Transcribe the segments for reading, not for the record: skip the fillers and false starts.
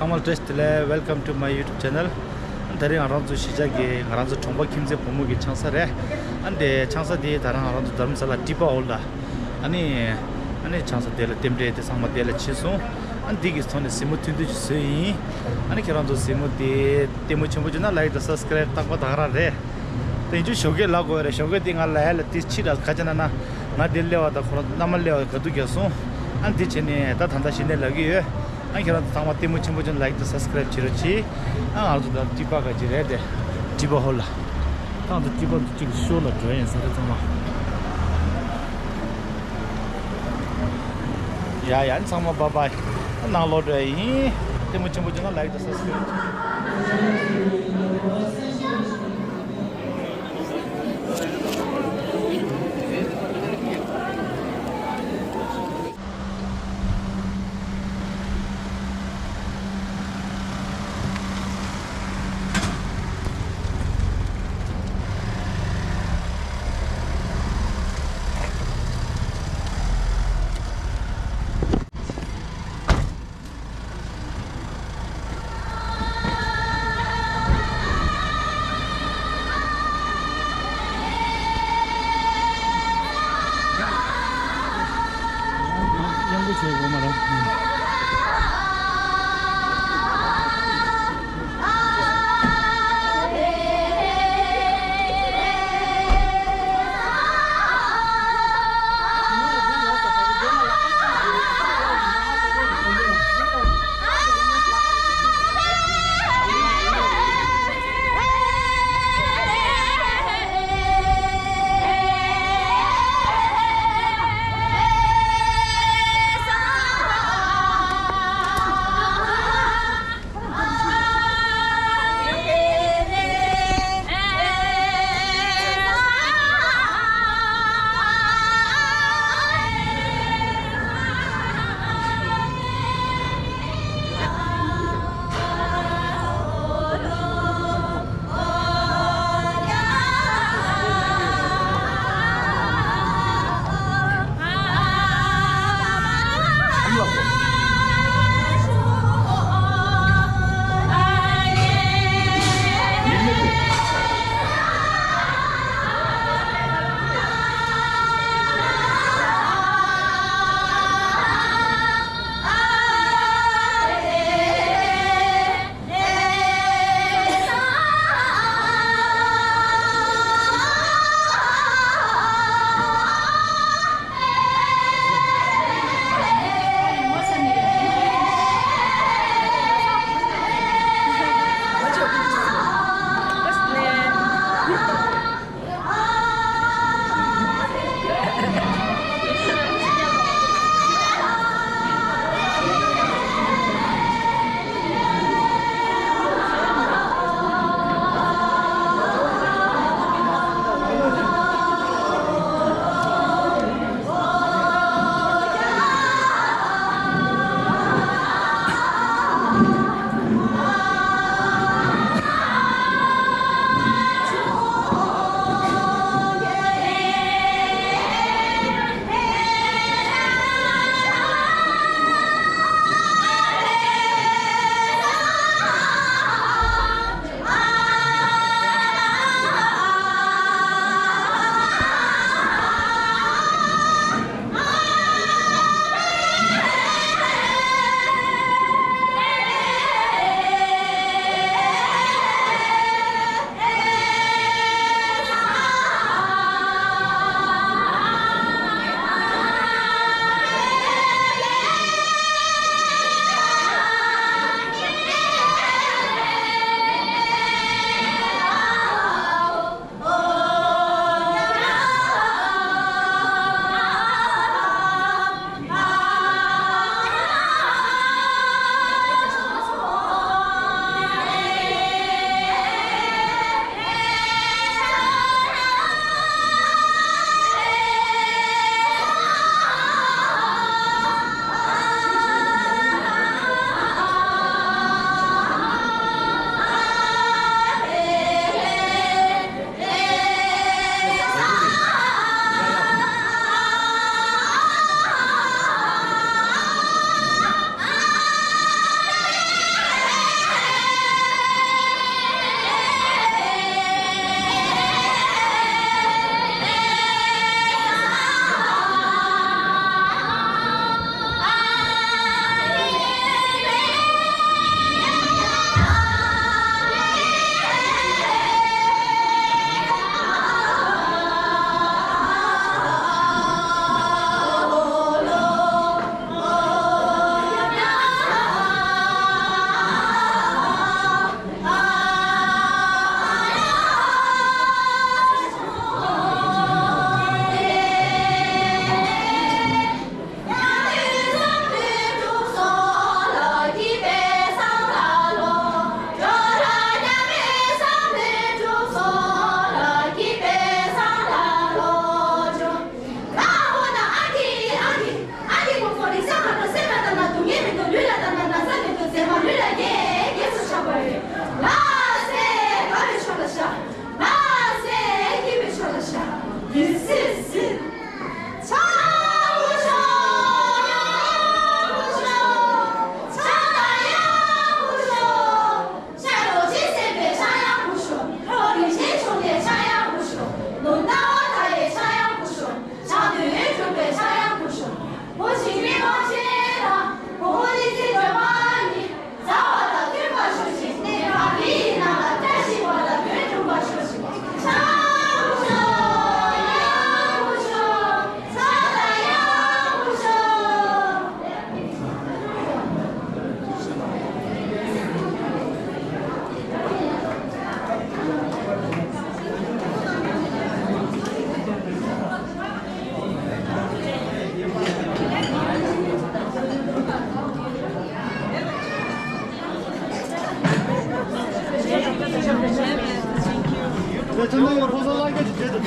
Samal Testile, welcome to my YouTube channel. Dari aranzu shijagi aranzu chomba kimse pomugi chansare. Ande chansa di darang aranzu dharmsala tipa olda. Ani chansa dele temde te sangma dele chisu. Andi gi sone simu tindu sei. Ani keranzu simu di temu chombu juna like the subscribe takwa dara re. Tenju shoge lago re shoge dinga la hela tis chira khajana na na dillewa da khora namallewa kadu gyasu. Anti chene ta thanda shine lagi I cannot tama temu chimbo like to subscribe chirochi. Also the tipa ga jirede. Tipa hola. Ta the tipa to show la join saratama. Yeah, and sama bye bye. Now load temu chimbo like to subscribe.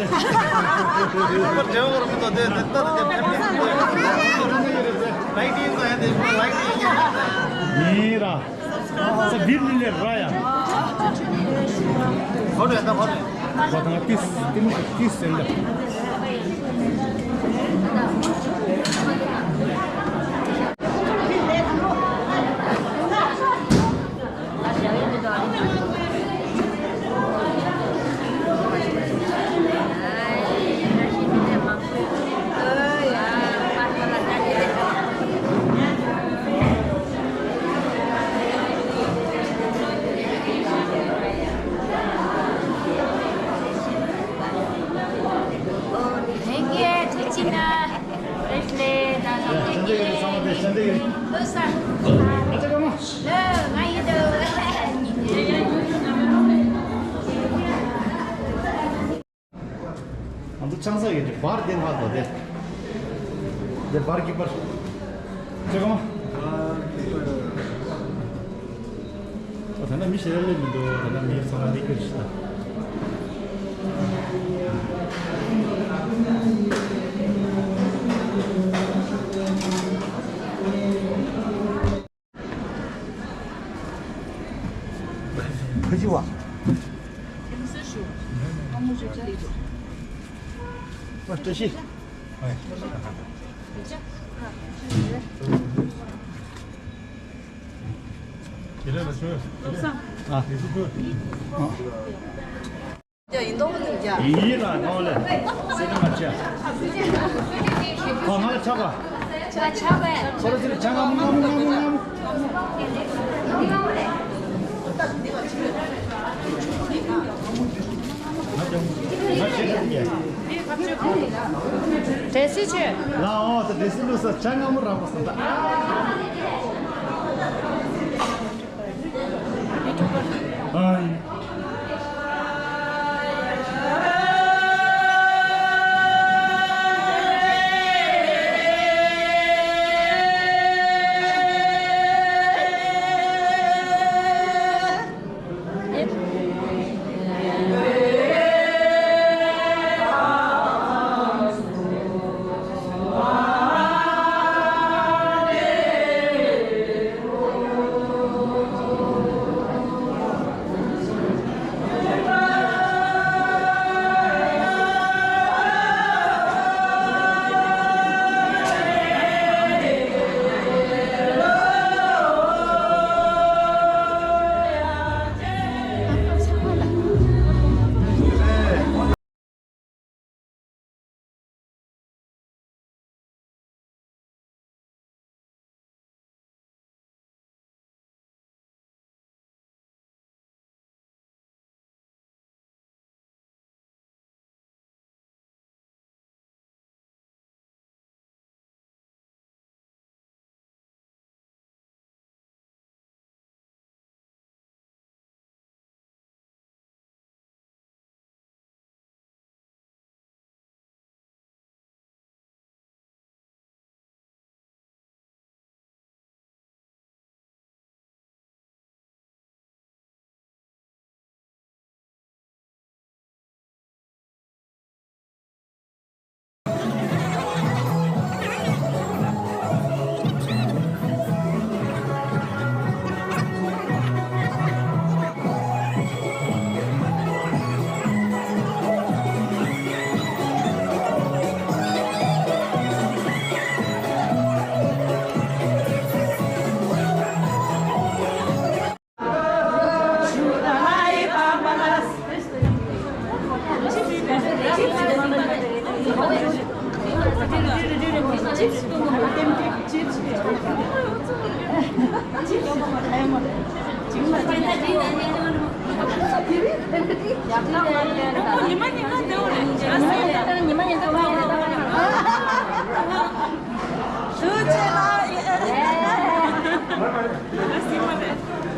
पर जो और तो दे देता लाइटिंग तो है देखो लाइटिंग मेरा सब भीड़ ले रहा है फोटो है फोटो बताना किस सेंड 창석이 이제 bar den 하고 돼. 이제 bar keeper. 잠깐만. 하나 미실려면도 하나 미성한 미끄시다. 그지 와.这是，哎，啊，야, 인도분은 이제 이나 나올래. 세금 맞지? 하나 잡아. 서로 장아 나무. 데시츠. 나 데시루서 장아물 하고 쓴다. 아이.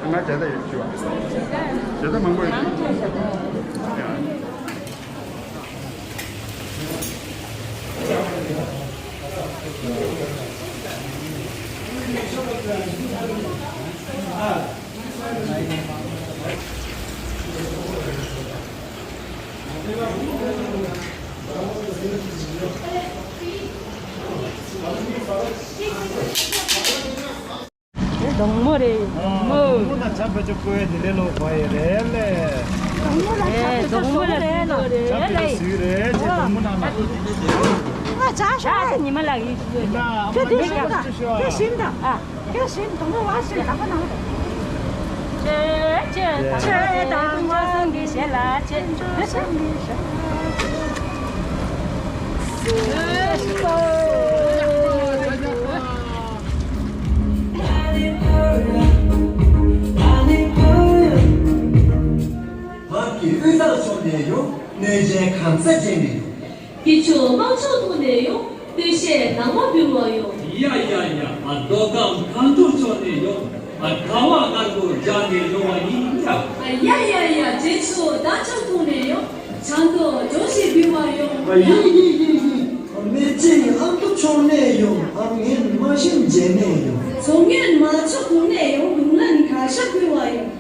应该觉得有趣吧？觉得蛮贵的。 동물이 뭐 누구나 잡아줘 거에 내려놓고 봐야래. 동물을 잡아줘 수유래. 제 너무나 막. 자, 님을 기초 망쳐도 내요. 대신 남아 빌어요. 야야야, 너가 간도 좋네요. 가와 가고 자네요 아니냐? 야야야, 제초 다쳐도 내요. 장도 조시 빌어요. 매체 아무도 좋네요. 아무튼 마심 제네요. 정연 맞춰도 내요. 물론 가셔 빌어요.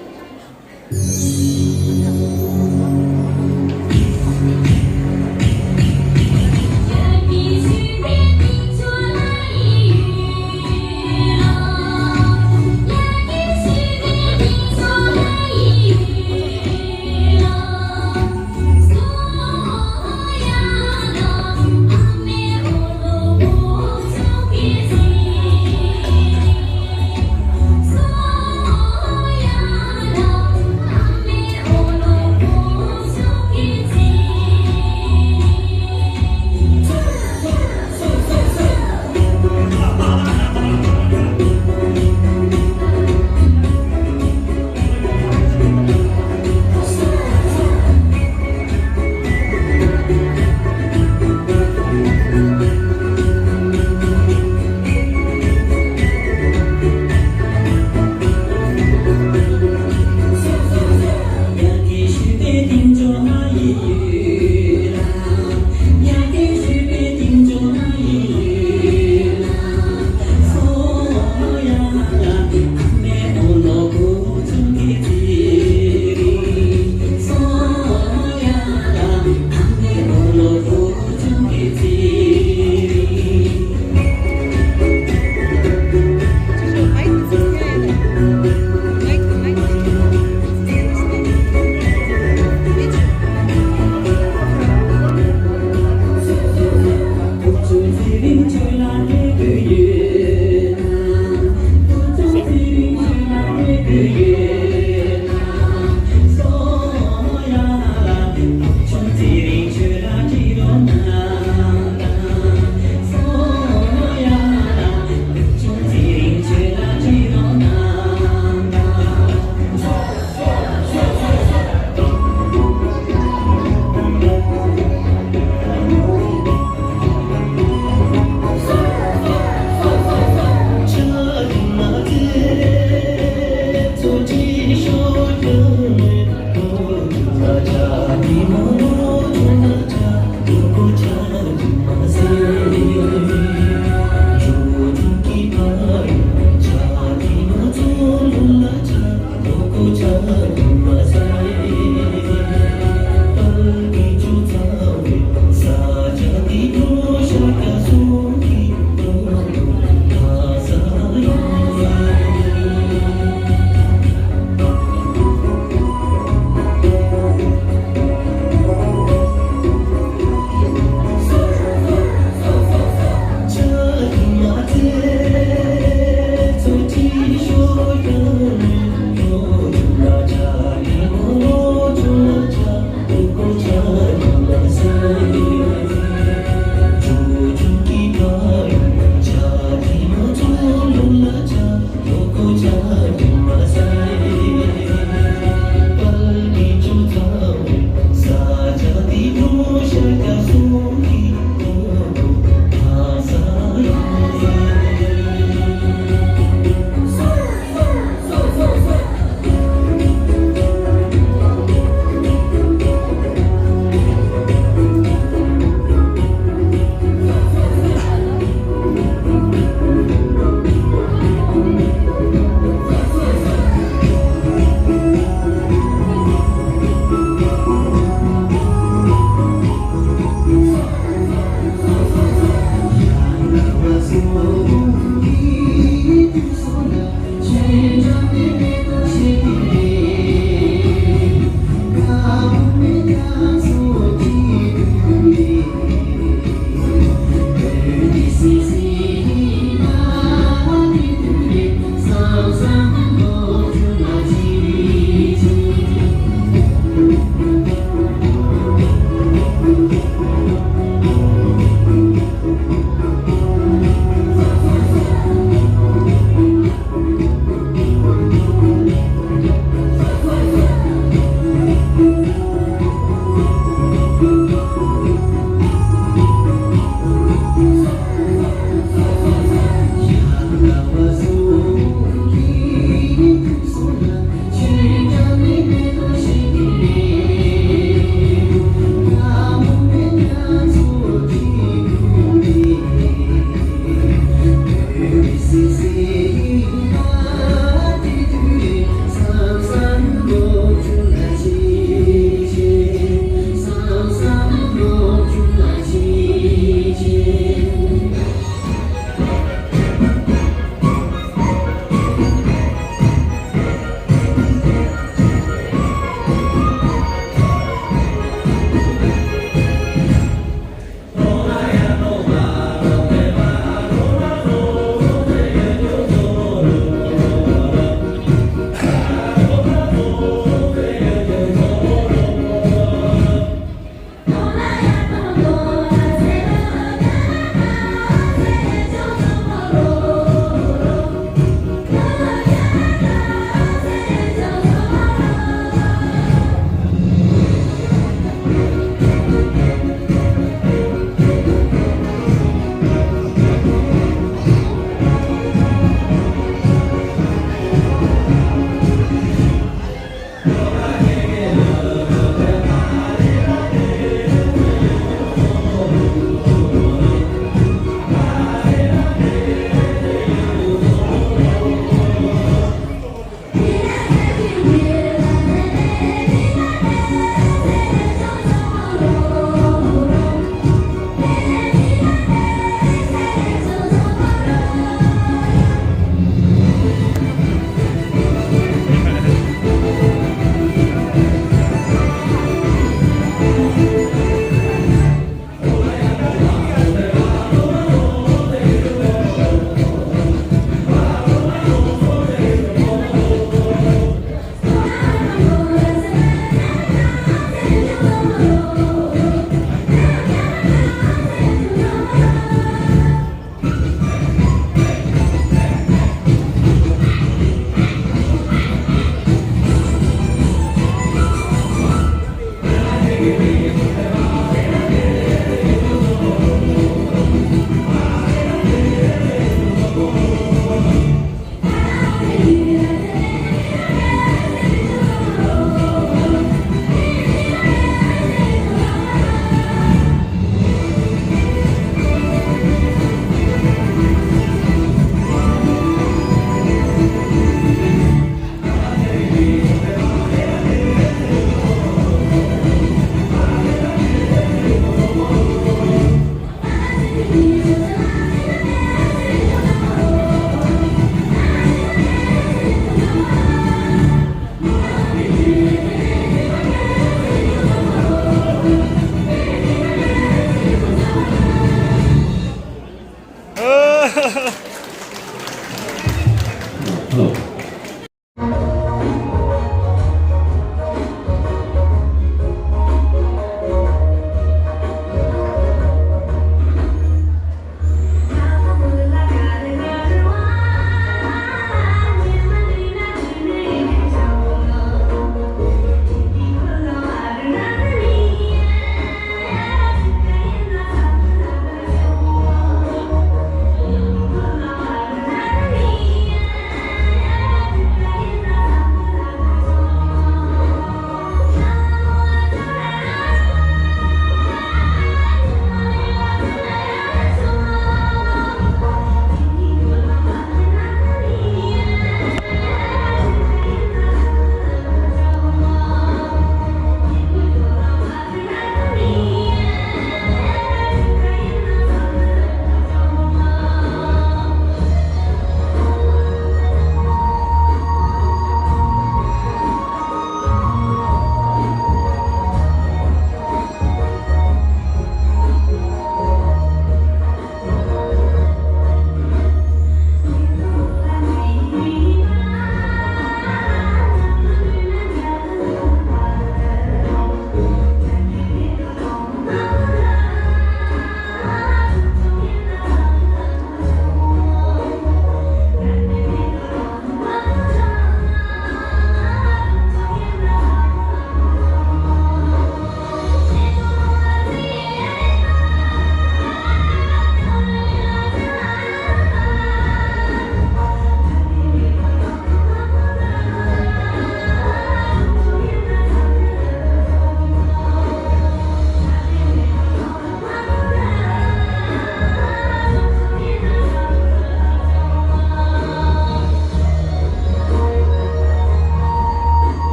Hello.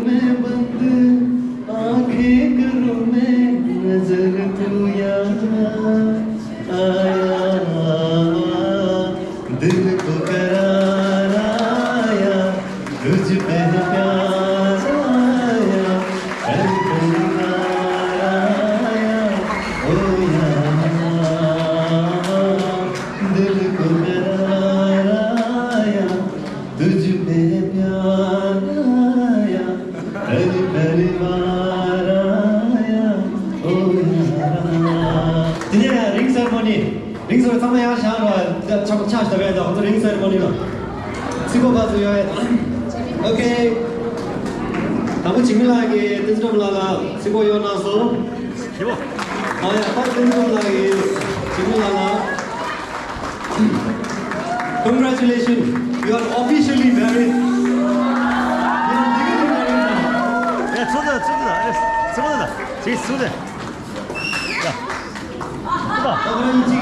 में बंद आंखें करूं मैं नजर तू याद आया दिल को करार आया तुझ पे प्यार आया कर आया ओ यार दिल को करार आया तुझ पे प्यार आया कर परिवार आया ओ यार今天 ring ceremony ring ceremony 他们要想说charge 的边的或者 ring ceremony 了经过把主要 OK 他们前面来给这种来了经过有拿手是不？好呀把这种来给前面来了 Congratulations you are officially married you are legally married now 哎，坐着，这是坐着，这是坐着，呀，是吧？当然已经